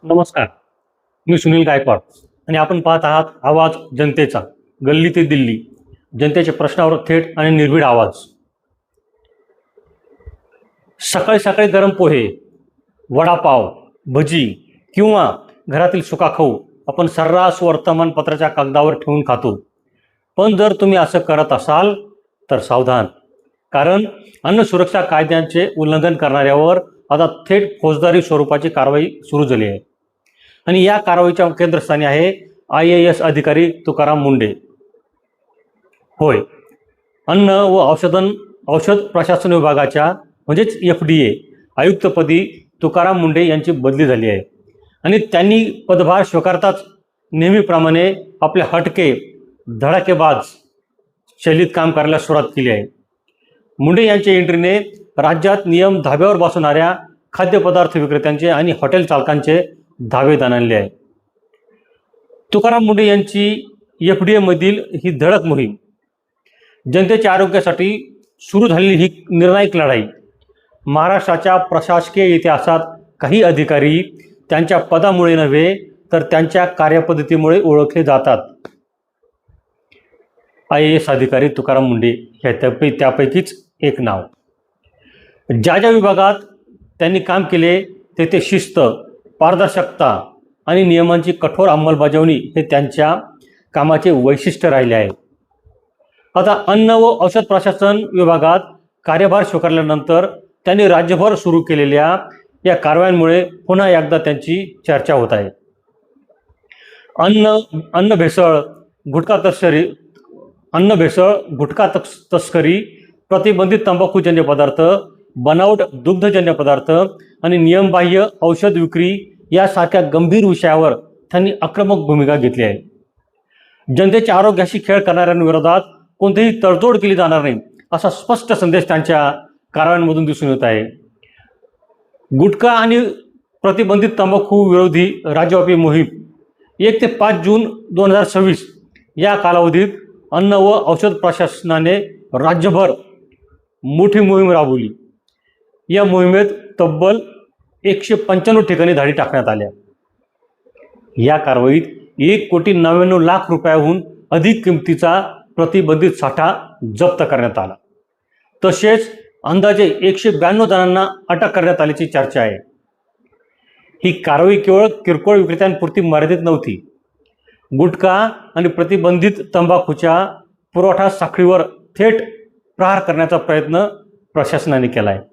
नमस्कार. मी सुनील गायकवाड आणि आपण पाहत आहात आवाज जनतेचा, गल्ली ते दिल्ली, जनतेच्या प्रश्नावर थेट आणि निर्भीड आवाज. सकाळी सकाळी गरम पोहे, वडापाव, भजी किंवा घरातील सुका खाऊ आपण सर्रास वर्तमानपत्राच्या कागदावर ठेवून खातो. पण जर तुम्ही असं करत असाल तर सावधान, कारण अन्न सुरक्षा कायद्यांचे उल्लंघन करणाऱ्यावर आता थेट फौजदारी स्वरूपाची कारवाई सुरू झाली आहे. आणि या कारवाईच्या केंद्रस्थानी आहे IAS अधिकारी तुकाराम मुंढे. होय, अन्न व औषध प्रशासन विभागाच्या म्हणजेच FDA आयुक्तपदी तुकाराम मुंढे यांची बदली झाली आहे. आणि त्यांनी पदभार स्वीकारताच नेहमीप्रमाणे आपले हटके धडाकेबाज शैलीत काम करायला सुरुवात केली आहे. मुंढे यांच्या एंट्रीने राज्यात नियम धाब्यावर बसवणाऱ्या खाद्यपदार्थ विक्रेत्यांचे आणि हॉटेल चालकांचे धावे दणाणले आहे. तुकाराम मुंढे यांची FDA मधील ही धडक मोहीम, जनतेच्या आरोग्यासाठी सुरू झालेली ही निर्णायक लढाई महाराष्ट्राच्या प्रशासकीय इतिहासात काही अधिकारी त्यांच्या पदामुळे नव्हे तर त्यांच्या कार्यपद्धतीमुळे ओळखले जातात. IAS अधिकारी तुकाराम मुंढे हे त्यापैकीच एक नाव. ज्या ज्या विभागात त्यांनी काम केले तेथे शिस्त, पारदर्शकता आणि नियमांची कठोर अंमलबजावणी हे त्यांच्या कामाचे वैशिष्ट्य राहिले आहे. आता अन्न व औषध प्रशासन विभागात कार्यभार स्वीकारल्यानंतर त्यांनी राज्यभर सुरू केलेल्या या कारवायांमुळे पुन्हा एकदा त्यांची चर्चा होत आहे. अन्न भेसळ, गुटखा तस्करी, प्रतिबंधित तंबाखूजन्य पदार्थ, बनावट दुग्धजन्य पदार्थ आणि नियमबाह्य औषध विक्री यासारख्या गंभीर विषयावर त्यांनी आक्रमक भूमिका घेतली आहे. जनतेच्या आरोग्याशी खेळ करणाऱ्यांविरोधात कोणतीही तडजोड केली जाणार नाही असा स्पष्ट संदेश त्यांच्या कारवायांमधून दिसून येत आहे. गुटखा आणि प्रतिबंधित तंबाखू विरोधी राज्यव्यापी मोहीम 1 ते 5 जून 2026 या कालावधीत अन्न व औषध प्रशासनाने राज्यभर मोठी मोहीम राबवली. या मोहिमेत तब्बल 195 ठिकाणी धाडी टाकण्यात आल्या. या कारवाईत 1,99,00,000 रुपयाहून अधिक किमतीचा प्रतिबंधित साठा जप्त करण्यात आला. तसेच अंदाजे 192 जणांना अटक करण्यात आल्याची चर्चा आहे. ही कारवाई केवळ किरकोळ विक्रेत्यांपुरती मर्यादित नव्हती. गुटखा आणि प्रतिबंधित तंबाखूच्या पुरवठा साखळीवर थेट प्रहार करण्याचा प्रयत्न प्रशासनाने केला आहे.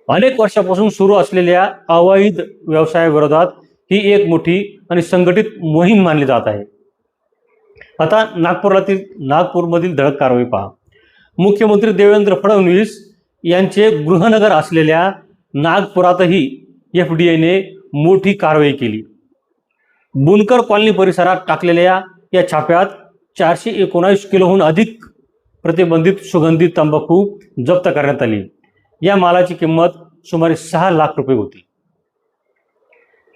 अनेक वर्षापासून सुरू असलेल्या अवैध व्यवसायाविरोधात ही एक मोठी आणि संघटित मोहीम मानली जात आहे. आता नागपूरमधील धडक कारवाई पहा. मुख्यमंत्री देवेंद्र फडणवीस यांचे गृहनगर असलेल्या नागपुरातही FDAने मोठी कारवाई केली. बुनकर कॉलनी परिसरात टाकलेल्या या छाप्यात 419 किलोहून अधिक प्रतिबंधित सुगंधित तंबाखू जप्त करण्यात आली. या मालाची किंमत सुमारे 6 लाख रुपये होती.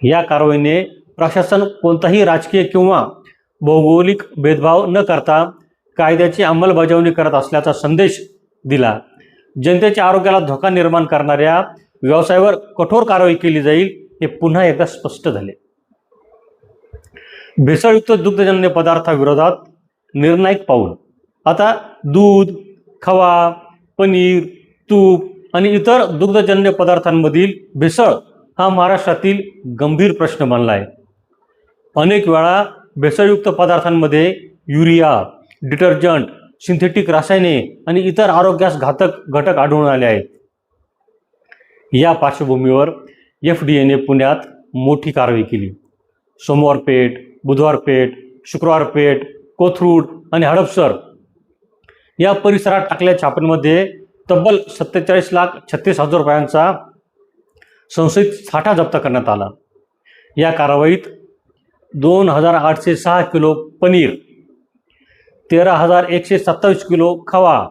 या कारवाईने प्रशासन कोणताही राजकीय किंवा भौगोलिक भेदभाव न करता कायद्याची अंमलबजावणी करत असल्याचा संदेश दिला. जनतेच्या आरोग्याला धोका निर्माण करणाऱ्या व्यवसायावर कठोर कारवाई केली जाईल हे पुन्हा एकदा स्पष्ट झाले. भेसळयुक्त दुग्धजन्य पदार्थाविरोधात निर्णायक पाऊल. आता दूध, खवा, पनीर, तूप आणि इतर दुग्धजन्य पदार्थांमधील भेसळ हा महाराष्ट्रातील गंभीर प्रश्न बनला आहे. अनेक वेळा भेसळयुक्त पदार्थांमध्ये युरिया, डिटर्जंट, सिंथेटिक रसायने आणि इतर आरोग्यास घातक घटक आढळून आले आहेत. या पार्श्वभूमीवर FDAने पुण्यात मोठी कारवाई केली. सोमवार पेठ, बुधवार पेठ, शुक्रवार पेठ, कोथरूड आणि हडपसर या परिसरात टाकलेल्या छाप्यांमध्ये तब्बल 47,36,000 रुपयांचा संशयित साठा जप्त करण्यात आला. या कारवाईत 2,806 किलो पनीर, 13,127 किलो खवा,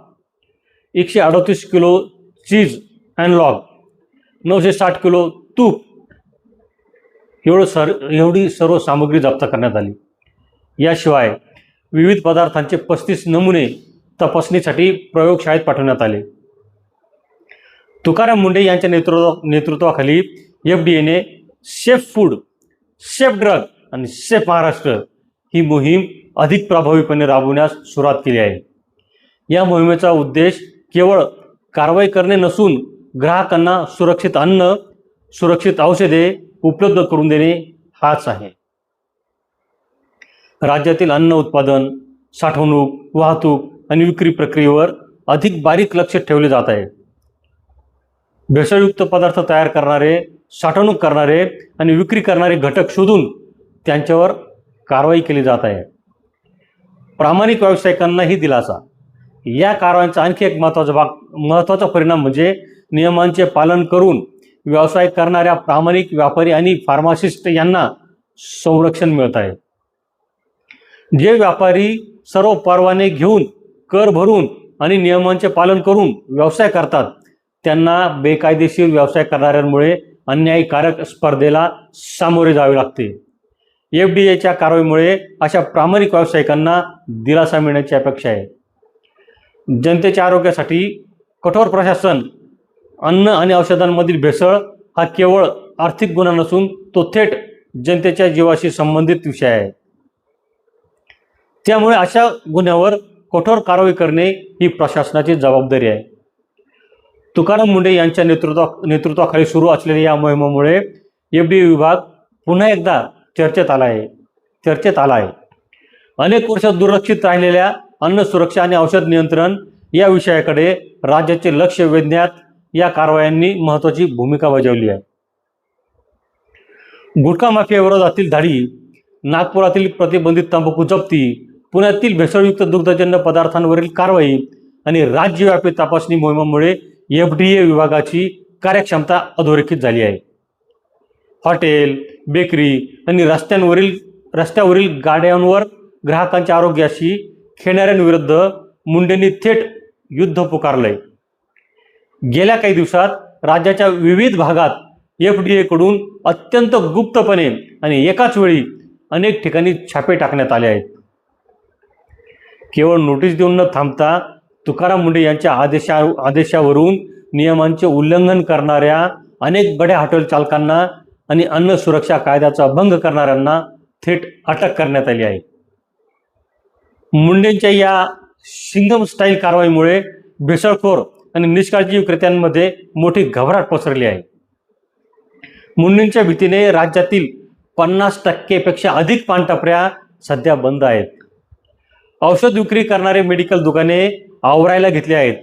138 किलो चीज अँडलॉग, 960 किलो तूप एवढी सर्व सामग्री जप्त करण्यात आली. याशिवाय विविध पदार्थांचे 35 नमुने तपासणीसाठी प्रयोगशाळेत पाठवण्यात आले. तुकाराम मुंढे यांच्या नेतृत्वाखाली FDAने सेफ फूड, सेफ ड्रग आणि सेफ महाराष्ट्र ही मोहीम अधिक प्रभावीपणे राबवण्यास सुरुवात केली आहे. या मोहिमेचा उद्देश केवळ कारवाई करणे नसून ग्राहकांना सुरक्षित अन्न, सुरक्षित औषधे उपलब्ध करून देणे हाच आहे. राज्यातील अन्न उत्पादन, साठवणूक, वाहतूक आणि विक्री प्रक्रियेवर अधिक बारीक लक्ष ठेवले जात आहे. भेसळयुक्त पदार्थ तयार करणारे, साठवणूक करणारे आणि विक्री करणारे घटक शोधून त्यांच्यावर कारवाई केली जात आहे. प्रामाणिक व्यावसायिकांनाही दिलासा. या कारवाईचा आणखी एक महत्त्वाचा परिणाम म्हणजे नियमांचे पालन करून व्यवसाय करणाऱ्या प्रामाणिक व्यापारी आणि फार्मासिस्ट यांना संरक्षण मिळत आहे. जे व्यापारी सर्व परवाने घेऊन, कर भरून आणि नियमांचे पालन करून व्यवसाय करतात त्यांना बेकायदेशीर व्यवसाय करणाऱ्यांमुळे अन्यायकारक स्पर्धेला सामोरे जावे लागते. FDAच्या कारवाईमुळे अशा प्रामाणिक व्यावसायिकांना दिलासा मिळण्याची अपेक्षा आहे. जनतेच्या आरोग्यासाठी कठोर प्रशासन. अन्न आणि औषधांमधील भेसळ हा केवळ आर्थिक गुन्हा नसून तो थेट जनतेच्या जीवाशी संबंधित विषय आहे. त्यामुळे अशा गुन्ह्यावर कठोर कारवाई करणे ही प्रशासनाची जबाबदारी आहे. तुकाराम मुंढे यांच्या नेतृत्वाखाली सुरू असलेल्या या मोहिमेमुळे FDA विभाग पुन्हा एकदा चर्चेत आला आहे. अनेक वर्ष दुर्लक्षित राहिलेल्या अन्न सुरक्षा आणि औषध नियंत्रण या विषयाकडे राज्याचे लक्ष वेधण्यात या कारवायांनी महत्त्वाची भूमिका बजावली आहे. गुटखा माफिया विरोधातील धाडी, नागपुरातील प्रतिबंधित तंबाखू जप्ती, पुण्यातील भेसळयुक्त दुग्धजन्य पदार्थांवरील कारवाई आणि राज्यव्यापी तपासणी मोहिमेमुळे FDA विभागाची कार्यक्षमता अधोरेखित झाली आहे. हॉटेल, बेकरी आणि रस्त्यावरील गाड्यांवर ग्राहकांच्या आरोग्याशी खेळणाऱ्यांविरुद्ध मुंडेंनी थेट युद्ध पुकारलंय. गेल्या काही दिवसात राज्याच्या विविध भागात FDA कडून अत्यंत गुप्तपणे आणि एकाच वेळी अनेक ठिकाणी छापे टाकण्यात आले आहेत. केवळ नोटीस देऊन न थांबता तुकाराम मुंढे यांच्या आदेशावरून नियमांचे उल्लंघन करणाऱ्या अनेक बड्या हॉटेल चालकांना आणि अन्न सुरक्षा कायद्याचा भंग करणाऱ्यांना थेट अटक करण्यात आली आहे. मुंडेंच्या या सिंघम स्टाईल कारवाईमुळे भेसळखोर आणि निष्काळजी विक्रेत्यांमध्ये मोठी घबराट पसरली आहे. मुंडेंच्या भीतीने राज्यातील 50% अधिक पानटपऱ्या सध्या बंद आहेत. औषध विक्री करणारे मेडिकल दुकाने आवरायला घेतली आहेत.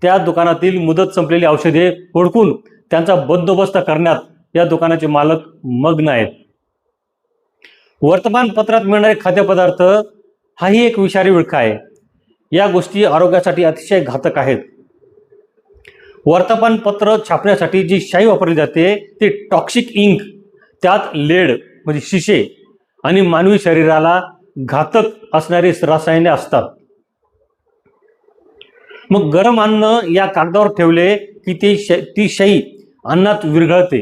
त्या दुकानातील मुदत संपलेली औषधे हुडकून त्यांचा बंदोबस्त करण्यात या दुकानाचे मालक मग्न आहेत. वर्तमानपत्रात मिळणारे खाद्यपदार्थ हाही एक विषारी विळखा आहे. या गोष्टी आरोग्यासाठी अतिशय घातक आहेत. वर्तमानपत्र छापण्यासाठी जी शाई वापरली जाते ती टॉक्सिक इंक, त्यात लेड म्हणजे शिसे आणि मानवी शरीराला घातक असणारी रसायने असतात. मग गरम अन्न या कागदावर ठेवले की ती शाई अन्नात विरघळते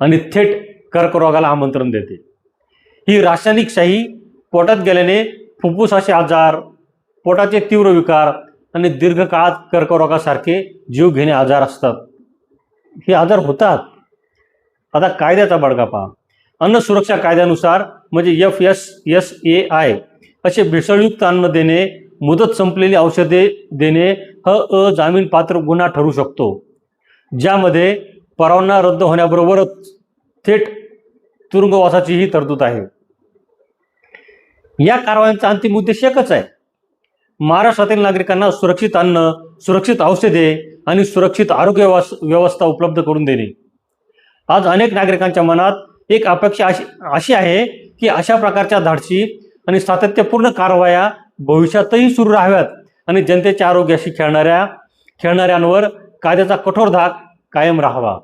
आणि थेट कर्करोगाला आमंत्रण देते. ही रासायनिक शाई पोटात गेल्याने फुफ्फुसाचे आजार, पोटाचे तीव्र विकार आणि दीर्घकाळात कर्करोगासारखे जीवघेणे आजार असतात. हे आजार होतात. आता कायद्याचा बडगा पहा. अन्न सुरक्षा कायद्यानुसार म्हणजे FSSAI असे भेसळयुक्त अन्न देणे, मुदत संपलेली औषधे देणे हा अजामीनपात्र गुन्हा ठरू शकतो, ज्यामध्ये परवाना रद्द होण्याबरोबरच थेट तुरुंगवासाचीही तरतूद आहे. या कारवायांचा अंतिम उद्देश एकच आहे: महाराष्ट्रातील नागरिकांना सुरक्षित अन्न, सुरक्षित औषधे आणि सुरक्षित आरोग्य व्यवस्था उपलब्ध करून देणे. आज अनेक नागरिकांच्या मनात एक अपेक्षा अशी आहे की अशा प्रकारच्या धाडसी आणि सातत्यपूर्ण कारवाया भविष्यातही सुरू राहाव्यात आणि जनतेच्या आरोग्याशी खेळणाऱ्यांवर कायद्याचा कठोर धाक कायम राहावा.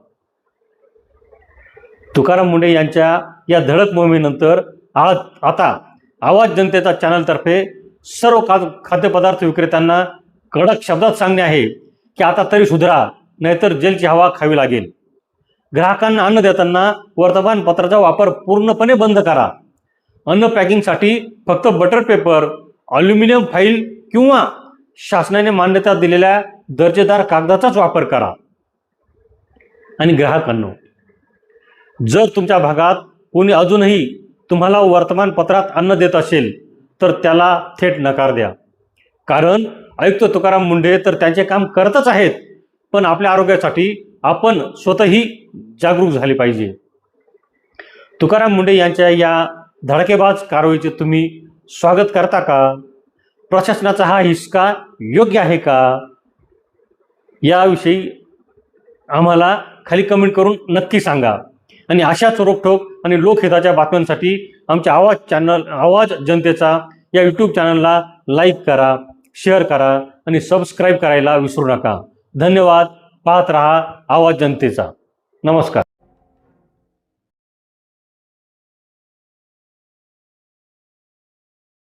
तुकाराम मुंढे यांच्या या धडक मोहिमेनंतर आता आवाज जनतेचा चॅनलतर्फे सर्व खाद्यपदार्थ विक्रेत्यांना कडक शब्दात सांगणे आहे की आता तरी सुधरा, नाहीतर जेलची हवा खावी लागेल. ग्राहकांना अन्न देताना वर्तमानपत्राचा वापर पूर्णपणे बंद करा. अन्न पॅकिंगसाठी फक्त बटर पेपर, अल्युमिनियम फाईल किंवा शासनाने मान्यता दिलेल्या दर्जेदार कागदाचाच वापर करा. आणि ग्राहकांनो, जर तुमच्या भागात कोणी अजूनही तुम्हाला वर्तमानपत्रात अन्न देत असेल तर त्याला थेट नकार द्या. कारण आयुक्त तुकाराम मुंढे तर त्यांचे काम करतच आहेत, पण आपल्या आरोग्यासाठी आपण स्वतःही जागरूक झाले पाहिजे. तुकाराम मुंढे यांच्या या धडकेबाज कारवाईचे तुम्ही स्वागत करता का? प्रशासनाचा हा हिसका योग्य आहे का? याविषयी आम्हाला खाली कमेंट करून नक्की सांगा. आणि अशाच रोखठोक आणि लोकहिताच्या बातम्यांसाठी आमच्या आवाज जनतेचा या यूट्यूब चॅनलला लाईक करा, शेअर करा आणि सबस्क्राईब करायला विसरू नका. धन्यवाद. पाहत रहा आवाज जनतेचा. नमस्कार.